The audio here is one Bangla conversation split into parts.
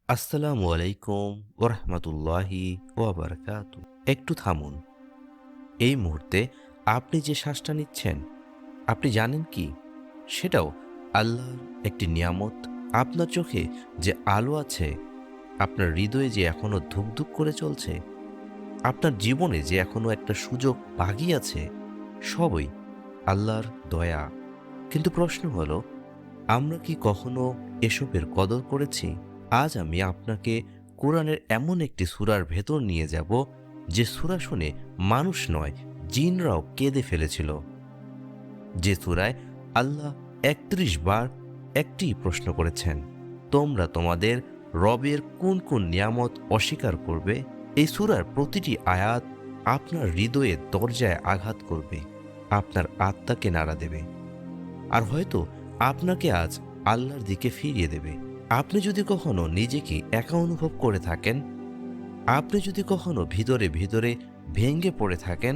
আসসালামু আলাইকুম ওরহমতুল্লাহি ওয়াবারাকাতু। একটু থামুন। এই মুহূর্তে আপনি যে শ্বাসটা নিচ্ছেন, আপনি জানেন কি সেটাও আল্লাহর একটি নিয়ামত? আপনার চোখে যে আলো আছে, আপনার হৃদয়ে যে এখনো ধুকধুক করে চলছে, আপনার জীবনে যে এখনো একটা সুযোগ বাকি আছে, সবই আল্লাহর দয়া। কিন্তু প্রশ্ন হলো, আমরা কি কখনো এসবের কদর করেছি? আজ আমি আপনাকে কোরআনের এমন একটি সূরার ভেতর নিয়ে যাব, যে সূরা শুনে মানুষ নয়, জিনরাও কেঁদে ফেলেছিল। যে সূরায় আল্লাহ ৩১ বার একটি প্রশ্ন করেছেন, তোমরা তোমাদের রবের কোন কোন নিয়ামত অস্বীকার করবে? এই সূরার প্রতিটি আয়াত আপনার হৃদয়ের দরজায় আঘাত করবে, আপনার আত্মাকে নাড়া দেবে, আর হয়তো আপনাকে আজ আল্লাহর দিকে ফিরিয়ে দেবে। আপনি যদি কখনো নিজেকে একা অনুভব করে থাকেন, আপনি যদি কখনো ভিতরে ভিতরে ভেঙে পড়ে থাকেন,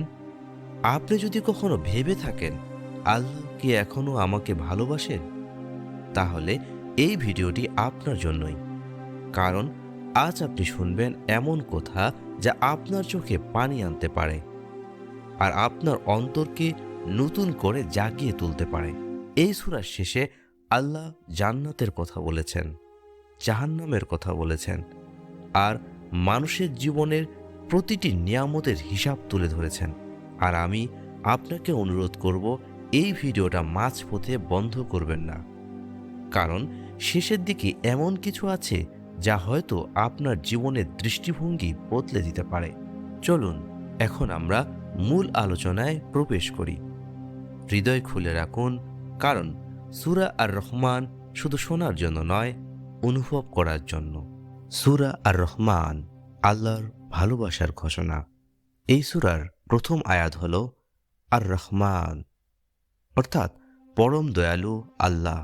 আপনি যদি কখনো ভেবে থাকেন আল্লাহ কি এখনো আমাকে ভালোবাসেন, তাহলে এই ভিডিওটি আপনার জন্যই। কারণ আজ আপনি শুনবেন এমন কথা যা আপনার চোখে পানি আনতে পারে, আর আপনার অন্তরকে নতুন করে জাগিয়ে তুলতে পারে। এই সূরার শেষে আল্লাহ জান্নাতের কথা বলেছেন, জাহান্নামের কথা বলেছেন, আর মানুষের জীবনের প্রতিটি নিয়ামতের হিসাব তুলে ধরেছেন। আর আমি আপনাকে অনুরোধ করব, এই ভিডিওটা মাঝপথে বন্ধ করবেন না, কারণ শেষের দিকে এমন কিছু আছে যা হয়তো আপনার জীবনের দৃষ্টিভঙ্গি বদলে দিতে পারে। চলুন এখন আমরা মূল আলোচনায় প্রবেশ করি। হৃদয় খুলে রাখুন, কারণ সূরা আর রহমান শুধু শোনার জন্য নয়, অনুভব করার জন্য। সূরা আর রহমান, আল্লাহর ভালোবাসার ঘোষণা। এই সূরার প্রথম আয়াত হল আর রহমান, অর্থাৎ পরম দয়ালু আল্লাহ।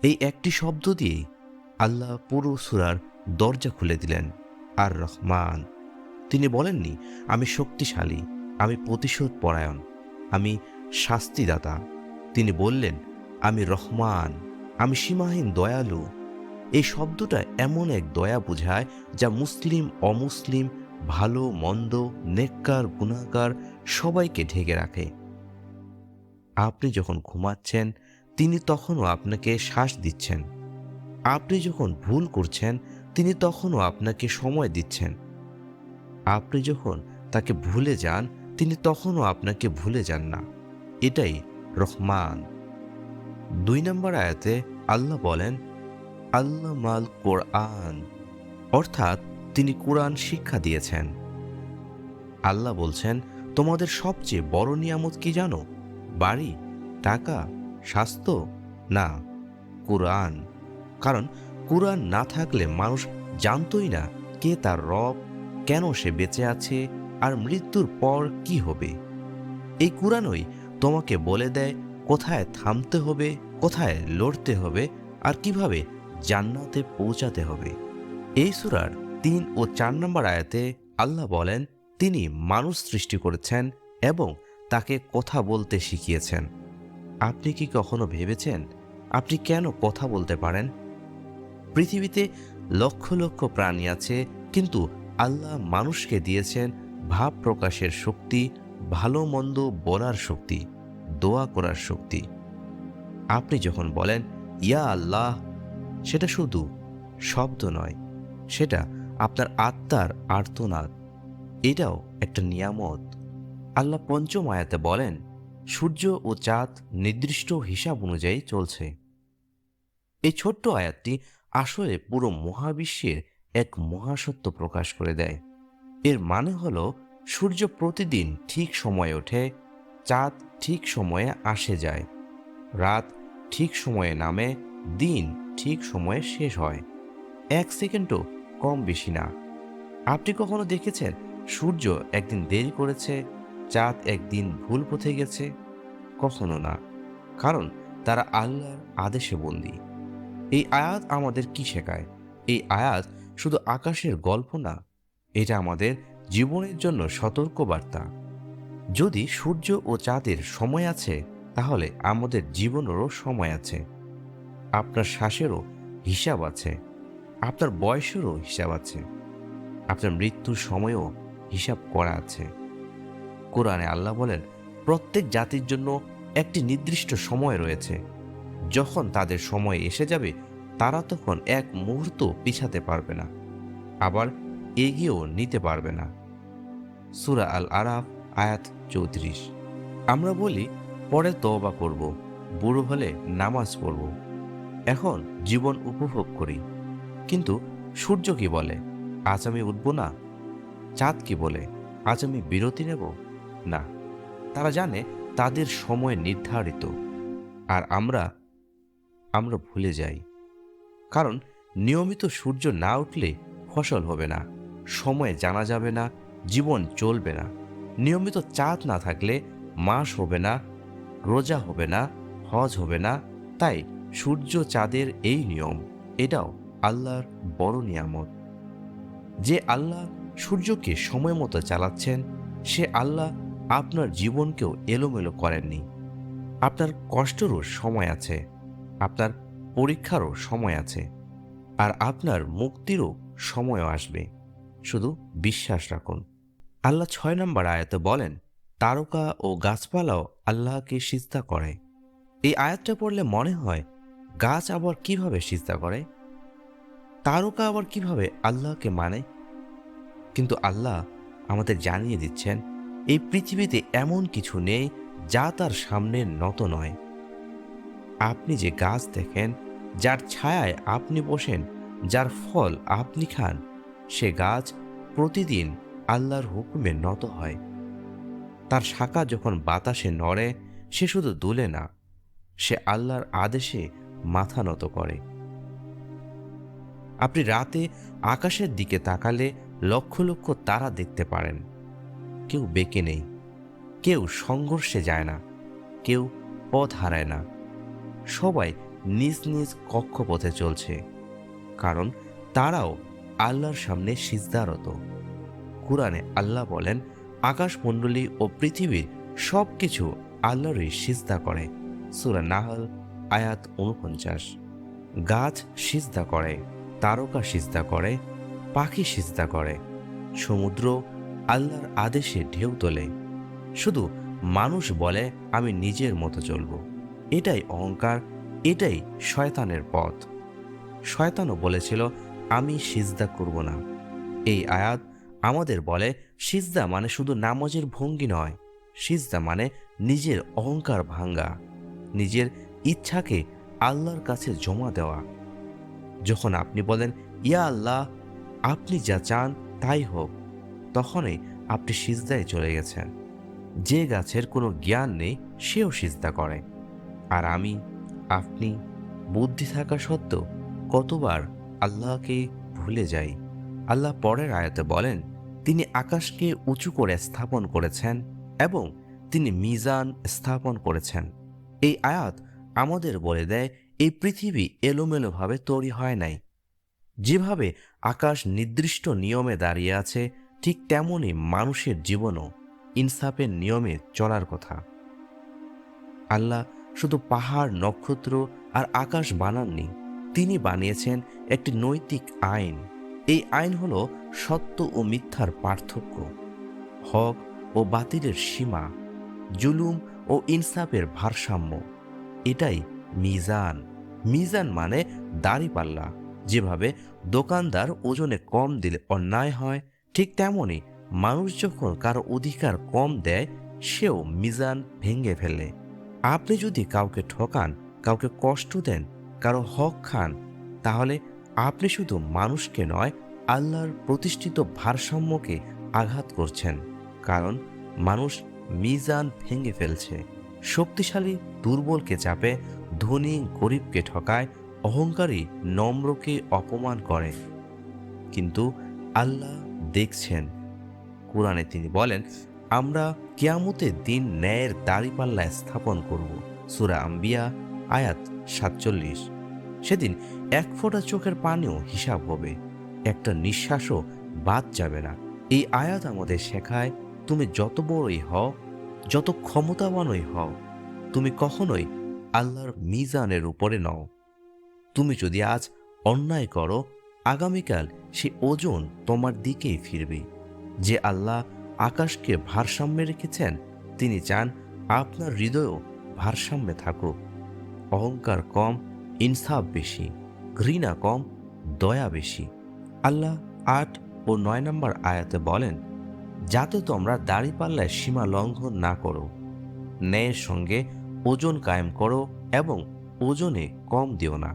এই একটি শব্দ দিয়ে আল্লাহ পুরো সূরার দরজা খুলে দিলেন। আর রহমান, তিনি বলেননি আমি শক্তিশালী, আমি প্রতিশোধ পরায়ণ, আমি শাস্তিদাতা। তিনি বললেন আমি রহমান, আমি সীমাহীন দয়ালু। এই শব্দটা এমন এক দয়া বোঝায় যা মুসলিম অমুসলিম, ভালো মন্দ, নেককার গুনাহগার সবাইকে ঢেকে রাখে। আপনি যখন ঘুমাচ্ছেন, তিনি তখনও আপনাকে শ্বাস দিচ্ছেন। আপনি যখন ভুল করছেন, তিনি তখনও আপনাকে সময় দিচ্ছেন। আপনি যখন তাকে ভুলে যান, তিনি তখনও আপনাকে ভুলে যান না। এটাই রহমান। ২ নম্বর আয়াতে আল্লাহ বলেন আল্লাহ মাল কোরআন, অর্থাৎ তিনি কোরআন শিক্ষা দিয়েছেন। আল্লাহ বলছেন, তোমাদের সবচেয়ে বড় নিয়ামত কি জানো? বাড়ি, টাকা, স্বাস্থ্য? না, কোরআন। কারণ কোরআন না থাকলে মানুষ জানতই না কে তার রব, কেন সে বেঁচে আছে, আর মৃত্যুর পর কি হবে। এই কোরআনই তোমাকে বলে দেয় কোথায় থামতে হবে, কোথায় লড়তে হবে, আর কিভাবে জান্নাতে পৌঁছাতে হবে। এই সূরার ৩ ও ৪ নম্বর আয়াতে আল্লাহ বলেন তিনি মানুষ সৃষ্টি করেছেন এবং তাকে কথা বলতে শিখিয়েছেন। আপনি কি কখনো ভেবেছেন আপনি কেন কথা বলতে পারেন? পৃথিবীতে লক্ষ লক্ষ প্রাণী আছে, কিন্তু আল্লাহ মানুষকে দিয়েছেন ভাব প্রকাশের শক্তি, ভালো মন্দ বলার শক্তি, দোয়া করার শক্তি। আপনি যখন বলেন ইয়া আল্লাহ, সেটা শুধু শব্দ নয়, সেটা আপনার আত্মার আর্তনাদ। এটাও একটা নিয়ামত। আল্লাহ পঞ্চম আয়াতে বলেন সূর্য ও চাঁদ নির্দিষ্ট হিসাব অনুযায়ী চলছে। এই ছোট্ট আয়াতটি আসলে পুরো মহাবিশ্বের এক মহাসত্য প্রকাশ করে দেয়। এর মানে হলো সূর্য প্রতিদিন ঠিক সময়ে ওঠে, চাঁদ ঠিক সময়ে আসে যায়, রাত ঠিক সময়ে নামে, দিন ঠিক সময়ে শেষ হয়। ১ সেকেন্ডও কম বেশি না। আপনি কখনো দেখেছেন সূর্য একদিন দেরি করেছে, চাঁদ একদিন ভুল পথে গেছে? কখনো না, কারণ তারা আল্লাহর আদেশে বন্দী। এই আয়াত আমাদের কি শেখায়? এই আয়াত শুধু আকাশের গল্প না, এটা আমাদের জীবনের জন্য সতর্কবার্তা। যদি সূর্য ও চাঁদের সময় আছে, তাহলে আমাদের জীবনেরও সময় আছে। আপনার শ্বাসেরও হিসাব আছে। আপনার বয়সেরও হিসাব আছে, আপনার মৃত্যুর সময়ও হিসাব করা আছে। কোরআনে আল্লাহ বলেন, প্রত্যেক জাতির জন্য একটি নির্দিষ্ট সময় রয়েছে। যখন তাদের সময় এসে যাবে, তারা তখন এক মুহূর্ত পিছাতে পারবে না, আবার এগিয়েও নিতে পারবে না। সূরা আল আরাফ আয়াত ৩৪। আমরা বলি পরে তওবা করব, বুড়ো হলে নামাজ পড়ব, এখন জীবন উপভোগ করি। কিন্তু সূর্য কি বলে, আজ আমি উঠব না? চাঁদ কি বলে, আজ আমি বিরতি নেব না? তারা জানে তাদের সময় নির্ধারিত, আর আমরা আমরা ভুলে যাই। কারণ নিয়মিত সূর্য না উঠলে ফসল হবে না, সময় জানা যাবে না, জীবন চলবে না। নিয়মিত চাঁদ না থাকলে মাস হবে না, রোজা হবে না, হজ হবে না। তাই সূর্য চাঁদের এই নিয়ম, এটাও আল্লাহর বড় নিয়ামত। যে আল্লাহ সূর্যকে সময় মতো চালাচ্ছেন, সে আল্লাহ আপনার জীবনকেও এলোমেলো করেননি। আপনার কষ্টেরও সময় আছে, আপনার পরীক্ষারও সময় আছে, আর আপনার মুক্তিরও সময়ও আসবে। শুধু বিশ্বাস রাখুন। আল্লাহ ৬ নম্বর আয়াতে বলেন, তারকা ও গাছপালাও আল্লাহকে সিজদা করে। এই আয়াতটা পড়লে মনে হয়, গাছ আবার কিভাবে সিজদা করে, তারকা আবার কিভাবে আল্লাহকে মানে? কিন্তু আল্লাহ আমাদের জানিয়ে দিচ্ছেন, এই পৃথিবীতে এমন কিছু নেই যা তার সামনে নত নয়। আপনি যে গাছ দেখেন, যার ছায়ায় আপনি বসেন, যার ফল আপনি খান, সে গাছ প্রতিদিন আল্লাহর হুকুমে নত হয়। তার শাখা যখন বাতাসে নড়ে, সে শুধু দুলে না, সে আল্লাহর আদেশে মাথা নত করে। আপনি রাতে আকাশের দিকে তাকালে লক্ষ লক্ষ তারা দেখতে পারেন। কেউ বেঁকে নেই, কেউ সংঘর্ষে যায় না, কেউ পথ হারায় না। সবাই নিজ নিজ কক্ষপথে চলছে, কারণ তারাও আল্লাহর সামনে সিজদারত। কুরআনে আল্লাহ বলেন, আকাশমণ্ডলী ও পৃথিবীর সব কিছু আল্লাহরই সিজদা করে। সূরা নাহল আয়াত ৪৯। গাছ সিজদা করে, তারকা সিজদা করে, পাখি সিজদা করে, সমুদ্র আল্লাহর আদেশে ঢেউ তোলে। শুধু মানুষ বলে, আমি নিজের মতো চলব। এটাই অহংকার, এটাই শয়তানের পথ। শয়তানও বলেছিল, আমি সিজদা করব না। এই আয়াত আমাদের বলে, সিজদা মানে শুধু নামাজের ভঙ্গি নয়, সিজদা মানে নিজের অহংকার ভাঙ্গা, নিজের ইচ্ছাকে আল্লাহর কাছে জমা দেওয়া। যখন আপনি বলেন, ইয়া আল্লাহ, আপনি যা চান তাই হোক, তখনই আপনি সিজদায় চলে গেছেন। যে গাছের কোনো জ্ঞান নেই, সেও সিজদা করে। আর আমি, আপনি বুদ্ধি থাকা সত্ত্বেও কতবার আল্লাহকে ভুলে যাই। আল্লাহ পরের আয়াতে বলেন, তিনি আকাশকে উঁচু করে স্থাপন করেছেন এবং তিনি মিজান স্থাপন করেছেন। এই আয়াত আমাদের বলে দেয়, এই পৃথিবী এলোমেলোভাবে তৈরি হয় নাই। যেভাবে আকাশ নির্দিষ্ট নিয়মে দাঁড়িয়ে আছে, ঠিক তেমনই মানুষের জীবনও ইনসাফের নিয়মে চলার কথা। আল্লাহ শুধু পাহাড়, নক্ষত্র আর আকাশ বানাননি, তিনি বানিয়েছেন একটি নৈতিক আইন। এই আইন হলো সত্য ও মিথ্যার পার্থক্য, হক ও বাতিলের সীমা, জুলুম ও ইনসাফের ভারসাম্য। এটাই মিজান। মিজান মানে দাঁড়িপাল্লা। যেভাবে দোকানদার ওজনে কম দিলে অন্যায় হয়, ঠিক তেমনি মানুষ যখন কারো অধিকার কম দেয়, সেও মিজান ভেঙে ফেলে। আপনি যদি কাউকে ঠকান, কাউকে কষ্ট দেন, কারো হক খান, তাহলে আপনি শুধু মানুষকে নয়, আল্লাহর প্রতিষ্ঠিত ভারসাম্যকে আঘাত করছেন। কারণ মানুষ মিজান ভেঙে ফেলছে। শক্তিশালী দুর্বলকে চাপে, ধনী গরিবকে ঠকায়, অহংকারী নম্রকে অপমান করে। কিন্তু আল্লাহ দেখছেন। কোরআনে তিনি বলেন, আমরা কিয়ামতের দিন ন্যায়ের দাঁড়িপাল্লা স্থাপন করব। সূরা আম্বিয়া আয়াত ৪৭। সেদিন এক ফোঁটা চোখের পানিও হিসাব হবে, একটা নিঃশ্বাসও বাদ যাবে না। এই আয়াত আমাদের শেখায়, তুমি যত বড়ই হও, যত ক্ষমতাবানই হও, তুমি কখনোই আল্লাহর মিজানের উপরে নও। তুমি যদি আজ অন্যায় করো, আগামীকাল সেই ওজন তোমার দিকেই ফিরবে। যে আল্লাহ আকাশকে ভারসাম্যে রেখেছেন, তিনি চান আপনার হৃদয়ও ভারসাম্যে থাকুক। অহংকার কম, ইনসাফ বেশি, ঘৃণা কম, দয়া বেশি। আল্লাহ ৮ ও ৯ নম্বর আয়াতে বলেন, যাতে তোমরা দাড়িপাল্লায় সীমা লঙ্ঘন না করো, ন্যায়ের সঙ্গে ওজন কায়েম করো এবং ওজনে কম দিও না।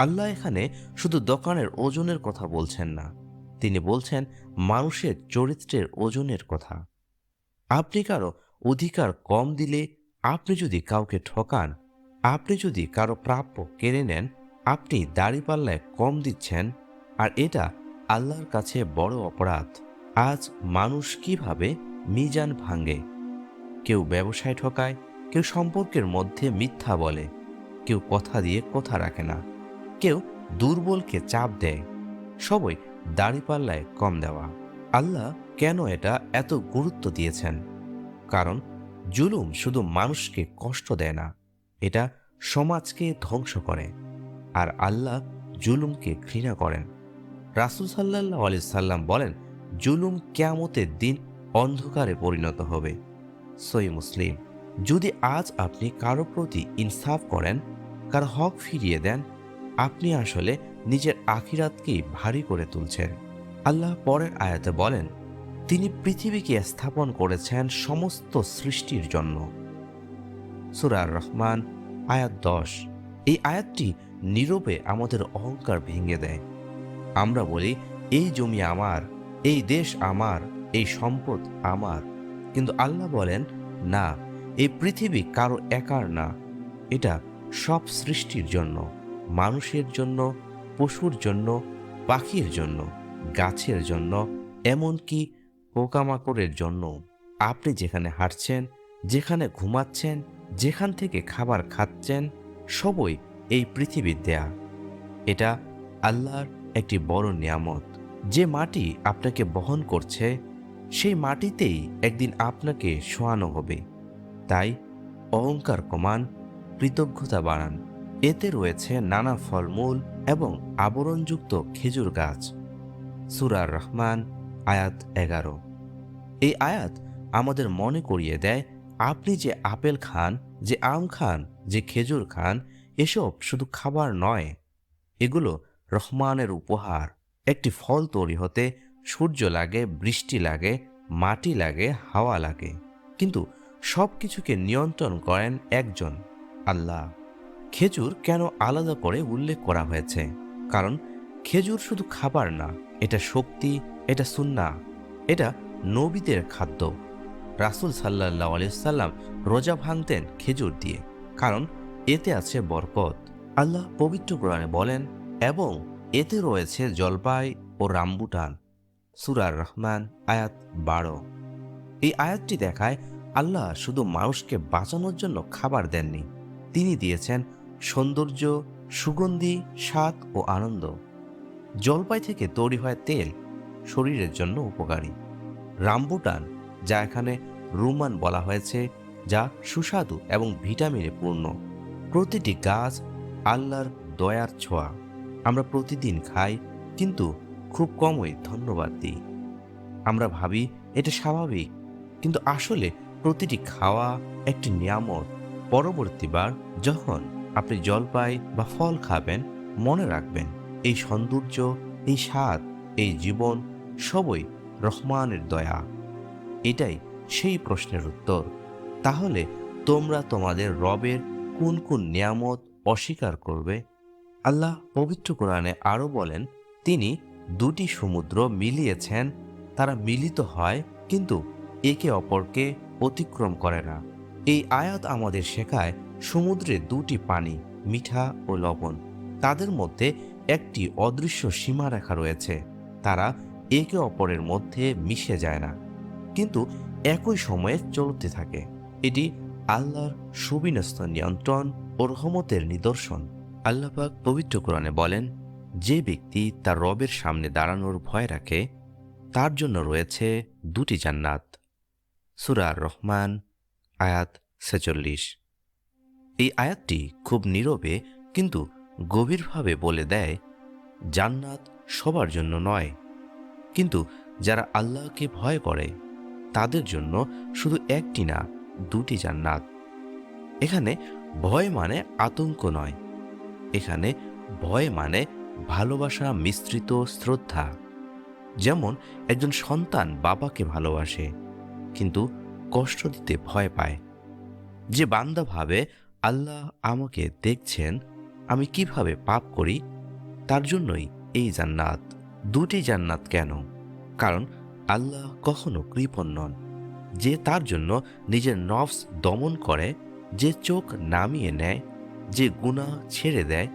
আল্লাহ এখানে শুধু দোকানের ওজনের কথা বলছেন না, তিনি বলছেন মানুষের চরিত্রের ওজনের কথা। আপনি কারো অধিকার কম দিলে, আপনি যদি কাউকে ঠকান, আপনি যদি কারো প্রাপ্য কেড়ে নেন, আপনি দাড়িপাল্লায় কম দিচ্ছেন। আর এটা আল্লাহর কাছে বড় অপরাধ। আজ মানুষ কিভাবে মিজান ভাঙে? কেউ ব্যবসায় ঠকায়, কেউ সম্পর্কের মধ্যে মিথ্যা বলে, কেউ কথা দিয়ে কথা রাখে না, কেউ দুর্বলকে চাপ দেয়। সবই দাড়িপাল্লায় কম দেওয়া। আল্লাহ কেন এটা এত গুরুত্ব দিয়েছেন? কারণ জুলুম শুধু মানুষকে কষ্ট দেয় না, এটা সমাজকে ধ্বংস করে। আর আল্লাহ জুলুমকে ঘৃণা করেন। রাসূল সাল্লাল্লাহু আলাইহি সাল্লাম বলেন, জুলুম কিয়ামতের দিন অন্ধকারে পরিণত হবে। সহিহ মুসলিম। যদি আজ আপনি কারো প্রতি ইনসাফ করেন, কারো হক ফিরিয়ে দেন, আপনি আসলে নিজের আখিরাতকেই ভারী করে তুলছেন। আল্লাহ পরের আয়াতে বলেন, তিনি পৃথিবীকে স্থাপন করেছেন সমস্ত সৃষ্টির জন্য। সূরা আর রহমান আয়াত ১০। এই আয়াতটি নীরবে আমাদের অহংকার ভেঙে দেয়। আমরা বলি, এই জমি আমার, এই দেশ আমার, এই সম্পদ আমার। কিন্তু আল্লাহ বলেন, না, এই পৃথিবী কারো একার না, এটা সব সৃষ্টির জন্য, মানুষের জন্য, পশুর জন্য, পাখির জন্য, গাছের জন্য, এমনকি পোকামাকড়ের জন্য। আপনি যেখানে হাঁটছেন, যেখানে ঘুমাচ্ছেন, যেখান থেকে খাবার খাচ্ছেন, সবই এই পৃথিবীর দেয়া। এটা আল্লাহর একটি বড় নিয়ামত। যে মাটি আপনাকে বহন করছে, সেই মাটিতেই একদিন আপনাকে শোয়ানো হবে। তাই অহংকার কমান, কৃতজ্ঞতা বাড়ান। এতে রয়েছে নানা ফলমূল এবং আবরণযুক্ত খেজুর গাছ। সূরা আর রহমান আয়াত ১১। এই আয়াত আমাদের মনে করিয়ে দেয়, আপনি যে আপেল খান, যে আম খান, যে খেজুর খান, এসব শুধু খাবার নয়, এগুলো রহমানের উপহার। একটি ফল তৈরি হতে সূর্য লাগে, বৃষ্টি লাগে, মাটি লাগে, হাওয়া লাগে, কিন্তু সব কিছুকে নিয়ন্ত্রণ করেন একজন, আল্লাহ। খেজুর কেন আলাদা করে উল্লেখ করা হয়েছে? কারণ খেজুর শুধু খাবার না, এটা শক্তি, এটা সুন্নাহ, এটা নবীদের খাদ্য। রাসূল সাল্লাল্লাহু আলাইহি সাল্লাম রোজা ভাঙতেন খেজুর দিয়ে, কারণ এতে আছে বরকত। আল্লাহ পবিত্র কোরআনে বলেন, এবং এতে রয়েছে জলপাই ও রামবুটান। সূরা আর রহমান আয়াত ১২। এই আয়াতটি দেখায় আল্লাহ শুধু মানুষকে বাঁচানোর জন্য খাবার দেননি, তিনি দিয়েছেন সৌন্দর্য, সুগন্ধি, স্বাদ ও আনন্দ। জলপাই থেকে তৈরি হয় তেল, শরীরের জন্য উপকারী। রামবুটান, যা এখানে রুমান বলা হয়েছে, যা সুস্বাদু এবং ভিটামিনে পূর্ণ। প্রতিটি গাছ আল্লাহর দয়ার ছোঁয়া। আমরা প্রতিদিন খাই, কিন্তু খুব কমই ধন্যবাদ দিই। আমরা ভাবি এটা স্বাভাবিক, কিন্তু আসলে প্রতিটি খাওয়া একটি নিয়ামত। পরবর্তীবার যখন আপনি জলপাই বা ফল খাবেন, মনে রাখবেন এই সৌন্দর্য, এই স্বাদ, এই জীবন সবই রহমানের দয়া। এটাই সেই প্রশ্নের উত্তর। তাহলে তোমরা তোমাদের রবের কোন কোন নিয়ামত অস্বীকার করবে? আল্লাহ পবিত্র কোরআনে আরও বলেন, তিনি দুটি সমুদ্র মিলিয়েছেন, তারা মিলিত হয় কিন্তু একে অপরকে অতিক্রম করে না। এই আয়াত আমাদের শেখায়, সমুদ্রে দুটি পানি, মিঠা ও লবণ, তাদের মধ্যে একটি অদৃশ্য সীমারেখা রয়েছে। তারা একে অপরের মধ্যে মিশে যায় না, কিন্তু একই সময়ে চলতে থাকে। এটি আল্লাহর সুবিন্যস্ত নিয়ন্ত্রণ ও রহমতের নিদর্শন। আল্লাহ পাক পবিত্র কোরআনে বলেন, যে ব্যক্তি তার রবের সামনে দাঁড়ানোর ভয় রাখে, তার জন্য রয়েছে দুটি জান্নাত। সূরা আর রহমান আয়াত ৪৬। এই আয়াতটি খুব নীরবে কিন্তু গভীরভাবে বলে দেয়, জান্নাত সবার জন্য নয়, কিন্তু যারা আল্লাহকে ভয় করে তাদের জন্য শুধু একটি না, দুটি জান্নাত। এখানে ভয় মানে আতঙ্ক নয়, এখানে ভয় মানে ভালোবাসা মিশ্রিত শ্রদ্ধা। যেমন একজন সন্তান বাবাকে ভালোবাসে কিন্তু কষ্ট দিতে ভয় পায়। যে বান্দা ভাবে আল্লাহ আমাকে দেখছেন, আমি কিভাবে পাপ করি, তার জন্যই এই জান্নাত। দুটি জান্নাত কেন? কারণ আল্লাহ কখনো কৃপণ নন। যে তার জন্য নিজের নফস দমন করে, যে চোখ নামিয়ে নেয়, যে গুনাহ ছেড়ে দেয়,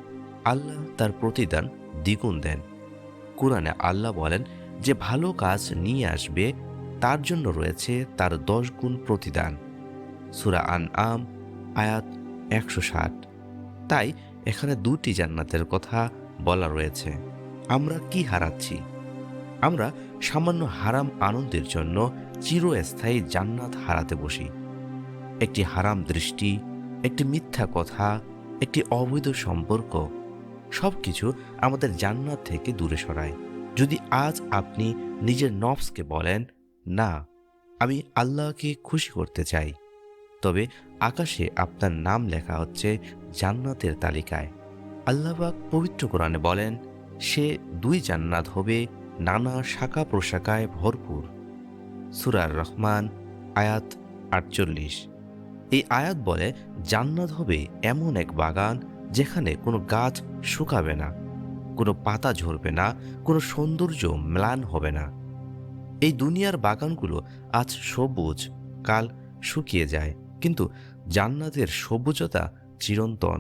আল্লাহ তার প্রতিদান দ্বিগুণ দেন। কুরআনে আল্লাহ বলেন, যে ভালো কাজ নিয়ে আসবে তার জন্য রয়েছে তার 10 গুণ প্রতিদান। সূরা আনআম আয়াত 160। তাই এখানে দুটি জান্নাতের কথা বলা রয়েছে। আমরা কি হারাচ্ছি? আমরা সামান্য হারাম আনন্দের জন্য চিরস্থায়ী জান্নাত হারাতে বসি। একটি হারাম দৃষ্টি, একটি মিথ্যা কথা, একটি অবৈধ সম্পর্ক, সবকিছু আমাদের জান্নাত থেকে দূরে সরায়। যদি আজ আপনি নিজের নফসকে বলেন, না, আমি আল্লাহকে খুশি করতে চাই, তবে আকাশে আপনার নাম লেখা হচ্ছে জান্নাতের তালিকায়। আল্লাহ পাক পবিত্র কোরআনে বলেন, সে 2 জান্নাত হবে, নানা শাখা প্রশাখায় ভরপুর। সূরা রহমান আয়াত 48। এই আয়াত বলে জান্নাত হবে এমন এক বাগান যেখানে কোনো গাছ শুকাবে না, কোনো পাতা ঝরবে না, কোনো সৌন্দর্য ম্লান হবে না। এই দুনিয়ার বাগানগুলো আজ সবুজ, কাল শুকিয়ে যায়, কিন্তু জান্নাতের সবুজতা চিরন্তন।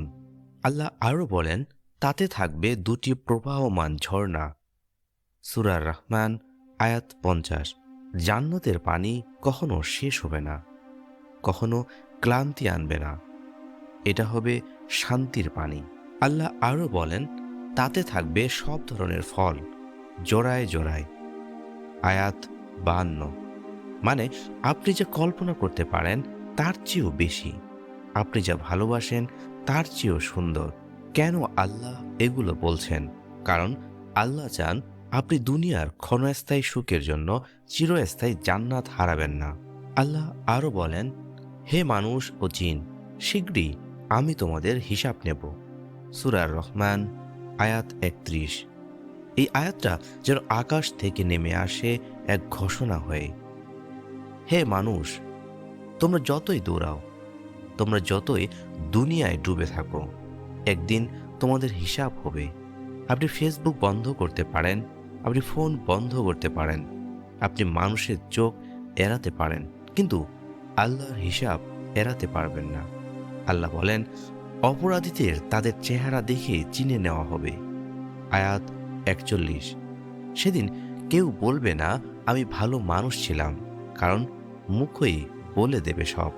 আল্লাহ আরও বলেন, তাতে থাকবে 2টি প্রবাহমান ঝর্ণা। সূরা রহমান আয়াত 50। জান্নাতের পানি কখনো শেষ হবে না, কখনো ক্লান্তি আনবে না। এটা হবে শান্তির পানি। আল্লাহ আরও বলেন, তাতে থাকবে সব ধরনের ফল, জোড়ায় জোড়ায়। আয়াত 52। মানে আপনি যা কল্পনা করতে পারেন তার চেয়েও বেশি, আপনি যা ভালোবাসেন তার চেয়েও সুন্দর। কেন আল্লাহ এগুলো বলছেন? কারণ আল্লাহ চান আপনি দুনিয়ার ক্ষণস্থায়ী সুখের জন্য চিরস্থায়ী জান্নাত হারাবেন না। আল্লাহ আরও বলেন, হে মানুষ ও জিন, শীঘ্রই আমি তোমাদের হিসাব নেব। সূরা রহমান আয়াত 31। এই আয়াতটা যেন আকাশ থেকে নেমে আসে এক ঘোষণা হয়ে। হে মানুষ, তোমরা যতই দৌড়াও, তোমরা যতই দুনিয়ায় ডুবে থাকো, একদিন তোমাদের হিসাব হবে। আপনি ফেসবুক বন্ধ করতে পারেন, আপনি ফোন বন্ধ করতে পারেন, আপনি মানুষের চোখ এড়াতে পারেন, কিন্তু আল্লাহর হিসাব এড়াতে পারবেন না। আল্লাহ বলেন, অপরাধীদের তাদের চেহারা দেখে চিনে নেওয়া হবে। আয়াত 41। সেদিন কেউ বলবে না আমি ভালো মানুষ ছিলাম, কারণ মুখই বলে দেবে সব।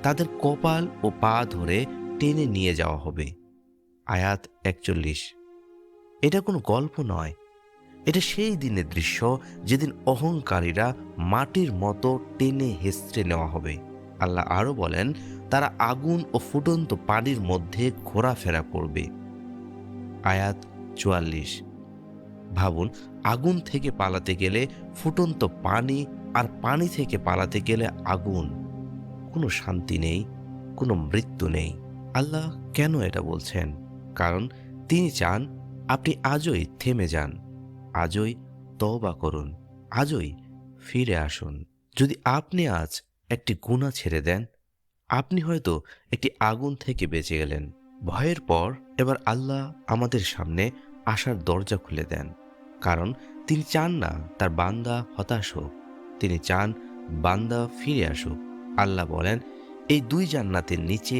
তাদের কপাল ও পা ধরে টেনে নিয়ে যাওয়া হবে। আয়াত 41। এটা কোনো গল্প নয়, এটা সেই দিনের দৃশ্য যেদিন অহংকারীরা মাটির মতো টেনে হেঁচড়ে নেওয়া হবে। আল্লাহ আরও বলেন, তারা আগুন ও ফুটন্ত পানির মধ্যে ঘোরাফেরা করবে। আয়াত 44। ভাবুন, আগুন থেকে পালাতে গেলে ফুটন্ত পানি, আর পানি থেকে পালাতে গেলে আগুন। কোনো শান্তি নেই, কোনো মৃত্যু নেই। আল্লাহ কেন এটা বলছেন? কারণ তিনি চান আপনি আজই থেমে যান, আজই তওবা করুন, আজই ফিরে আসুন। যদি আপনি আজ একটি গুনাহ ছেড়ে দেন, আপনি হয়তো একটি আগুন থেকে বেঁচে গেলেন। ভয়ের পর এবার আল্লাহ আমাদের সামনে আসার দরজা খুলে দেন, কারণ তিনি চান না তার বান্দা হতাশ হোক, তিনি চান বান্দা ফিরে আসুক। আল্লাহ বলেন, এই 2 জান্নাতের নিচে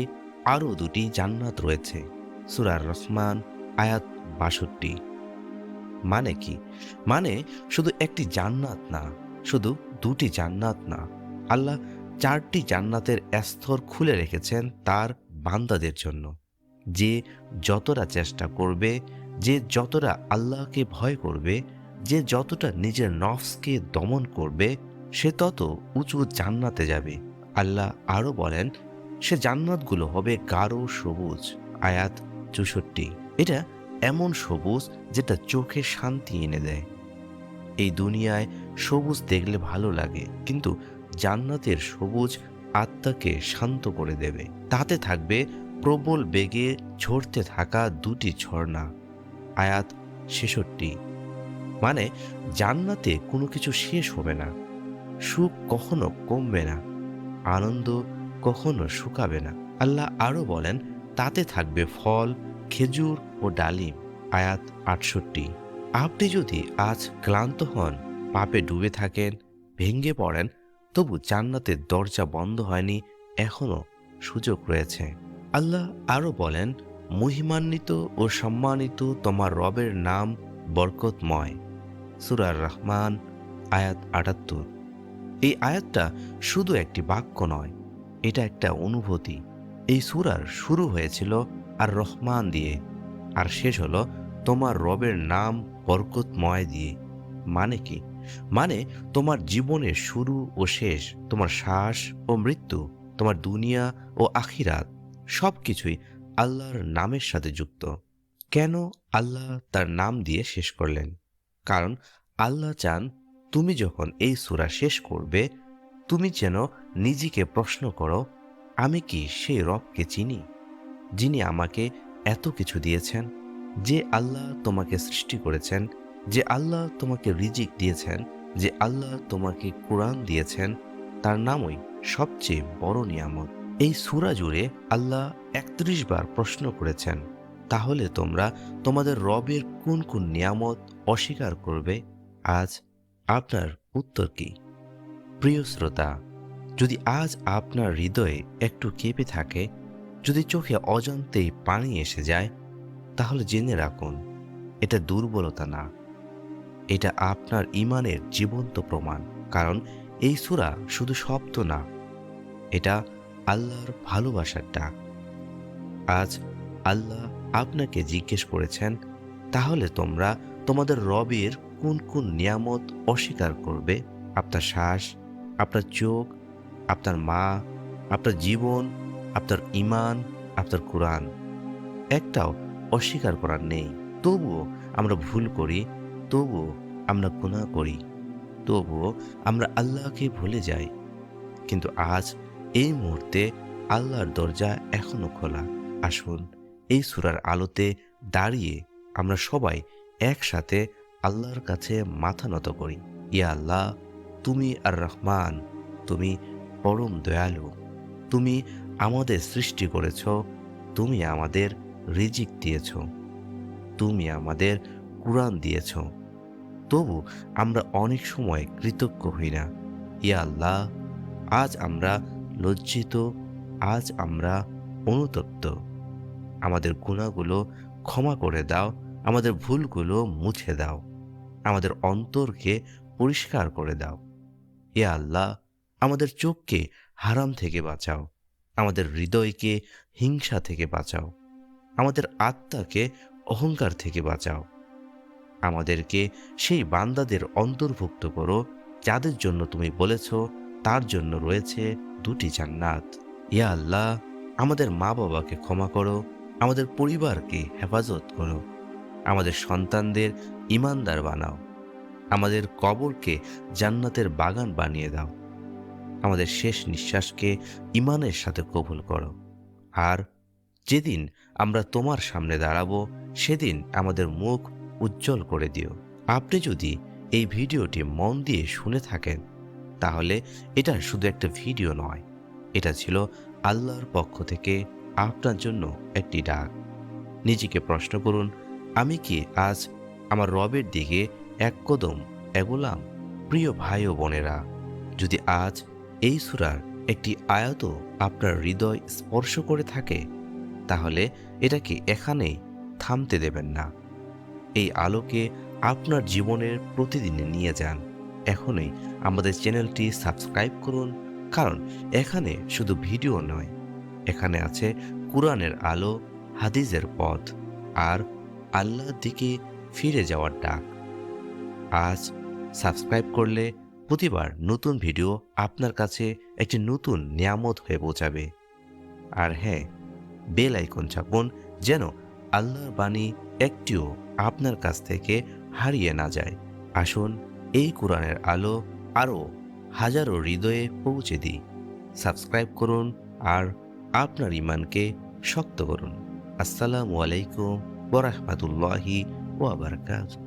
আরও 2টি জান্নাত রয়েছে। সূরা রহমান আয়াত 62। মানে কি? মানে শুধু একটি জান্নাত না, শুধু 2টি জান্নাত না, আল্লাহ 4টি জান্নাতের স্তর খুলে রেখেছেন তার বান্দাদের জন্য। যে যতটা চেষ্টা করবে, যে যতটা আল্লাহকে ভয় করবে, যে যতটা নিজের নফসকে দমন করবে, সে তত উঁচু জান্নাতে যাবে। আল্লাহ আরও বলেন, সে জান্নাতগুলো হবে গাঢ় সবুজ। আয়াত 64। এটা এমন সবুজ যেটা চোখে শান্তি এনে দেয়। এই দুনিয়ায় সবুজ দেখলে ভালো লাগে, কিন্তু জান্নাতের সবুজ আত্মাকে শান্ত করে দেবে। তাতে থাকবে প্রবল বেগে ঝরতে থাকা দুটি ঝর্ণা। আয়াত ৬৬। মানে জান্নাতে কোনো কিছু শেষ হবে না, সুখ কখনো কমবে না, আনন্দ কখনো শুকাবে না। আল্লাহ আরো বলেন, তাতে থাকবে ফল, খেজুর ও ডালিম। আয়াত ৬৮। আপনি যদি আজ ক্লান্ত হন, পাপে ডুবে থাকেন, ভেঙে পড়েন, তবু জান্নাতের দরজা বন্ধ হয়নি, এখনো সুযোগ রয়েছে। আল্লাহ আরো বলেন, মহিমান্বিত ও সম্মানিত তোমার রবের নাম বরকতময়। সূরা রহমান আয়াত ৭৮। এই আয়াতটা শুধু একটি বাক্য নয়, এটা একটা অনুভূতি। এই সূরার শুরু হয়েছিল আর রহমান দিয়ে, আর শেষ হলো তোমার রবের নাম বরকতময় দিয়ে। মানে কি? মানে তোমার জীবনের শুরু ও শেষ, তোমার শ্বাস ও মৃত্যু, তোমার দুনিয়া ও আখিরাত, সবকিছুই আল্লাহর নামের সাথে যুক্ত। কেন আল্লাহ তার নাম দিয়ে শেষ করলেন? কারণ আল্লাহ চান তুমি যখন এই সূরা শেষ করবে, তুমি যেন নিজেকে প্রশ্ন করো, আমি কি সেই রবকে চিনি, যিনি আমাকে এত কিছু দিয়েছেন, যে আল্লাহ তোমাকে সৃষ্টি করেছেন, যে আল্লাহ তোমাকে রিজিক দিয়েছেন, যে আল্লাহ তোমাকে কোরআন দিয়েছেন, তার নামই সবচেয়ে বড় নিয়ামত। এই সূরা জুড়ে আল্লাহ ৩১ বার প্রশ্ন করেছেন, তাহলে তোমরা তোমাদের রবের কোন কোন নিয়ামত অস্বীকার করবে? আজ আপনার উত্তর কি? প্রিয় শ্রোতা, যদি আজ আপনার হৃদয়ে একটু কেঁপে থাকে, যদি চোখে অজান্তেই পানি এসে যায়, তাহলে জেনে রাখুন, এটা দুর্বলতা না, এটা আপনার ঈমানের জীবন্ত প্রমাণ। কারণ এই সূরা শুধু শব্দ না, এটা আল্লাহর ভালোবাসার ডাক। আজ আল্লাহ আপনাকে জিজ্ঞেস করেছেন, তাহলে তোমরা তোমাদের রবের কোন কোন নিয়ামত অস্বীকার করবে? আপনার শ্বাস, আপনার চোখ, আপনার মা, আপনার জীবন, আপনার ঈমান, আপনার কোরআন, একটাও অস্বীকার করার নেই। তবুও আমরা ভুল করি, তবুও আমরা গুনাহ করি, তবুও আমরা আল্লাহকে ভুলে যাই। কিন্তু আজ এই মুহূর্তে আল্লাহর দরজা এখনো খোলা। আসুন এই সূরার আলোতে দাঁড়িয়ে আমরা সবাই একসাথে আল্লাহর কাছে মাথা নত করি। ইয়া আল্লাহ, তুমি আর রহমান, তুমি পরম দয়ালু, তুমি আমাদের সৃষ্টি করেছ, তুমি আমাদের রিজিক দিয়েছ, তুমি আমাদের কুরআন দিয়েছ, তবু আমরা অনেক সময় কৃতজ্ঞ হই না। ইয়া আল্লাহ, আজ আমরা লজ্জিত, আজ আমরা অনুতপ্ত। আমাদের গুনাহগুলো ক্ষমা করে দাও, আমাদের ভুলগুলো মুছে দাও, আমাদের অন্তরকে পরিষ্কার করে দাও। ইয়া আল্লাহ, আমাদের চোখকে হারাম থেকে বাঁচাও, আমাদের হৃদয়কে হিংসা থেকে বাঁচাও, আমাদের আত্মাকে অহংকার থেকে বাঁচাও। আমাদেরকে সেই বান্দাদের অন্তর্ভুক্ত করো যাদের জন্য তুমি বলেছ তার জন্য রয়েছে দুটি জান্নাত। ইয়া আল্লাহ, আমাদের মা বাবাকে ক্ষমা করো, আমাদের পরিবারকে হেফাজত করো, আমাদের সন্তানদের ঈমানদার বানাও, আমাদের কবরকে জান্নাতের বাগান বানিয়ে দাও, আমাদের শেষ নিঃশ্বাসকে ঈমানের সাথে কবুল করো। আর যেদিন আমরা তোমার সামনে দাঁড়াবো, সেদিন আমাদের মুখ উজ্জ্বল করে দিও। আপনি যদি এই ভিডিওটি মন দিয়ে শুনে থাকেন, তাহলে এটা শুধু একটা ভিডিও নয়, এটা ছিল আল্লাহর পক্ষ থেকে আপনার জন্য একটি ডাক। নিজেকে প্রশ্ন করুন, আমি কি আজ আমার রবের দিকে এক কদম এগোলাম? প্রিয় ভাই ও বোনেরা, যদি আজ এই সূরার একটি আয়াতও আপনার হৃদয় স্পর্শ করে থাকে, তাহলে এটাকে এখানেই থামতে দেবেন না। এই আলোকে আপনার জীবনের প্রতিদিনে নিয়ে যান। এখনই আমাদের চ্যানেলটি সাবস্ক্রাইব করুন, কারণ এখানে শুধু ভিডিও নয়, এখানে আছে কুরআনের আলো, হাদিসের পথ, আর আল্লাহর দিকে ফিরে যাওয়ার ডাক। আজ সাবস্ক্রাইব করলে প্রতিবার নতুন ভিডিও আপনার কাছে একটি নতুন নিয়ামত হয়ে পৌঁছাবে। আর হ্যাঁ, বেল আইকন চাপুন, যেন আল্লাহর বাণী একটিও আপনার কাছ থেকে হারিয়ে না যায়। আসুন এই কোরআনের আলো আরও হাজারো হৃদয়ে পৌঁছে দিই। সাবস্ক্রাইব করুন আর আপনার ইমানকে শক্ত করুন। আসসালামু আলাইকুম ওয়া রাহমাতুল্লাহি ওয়া বারাকাতুহু।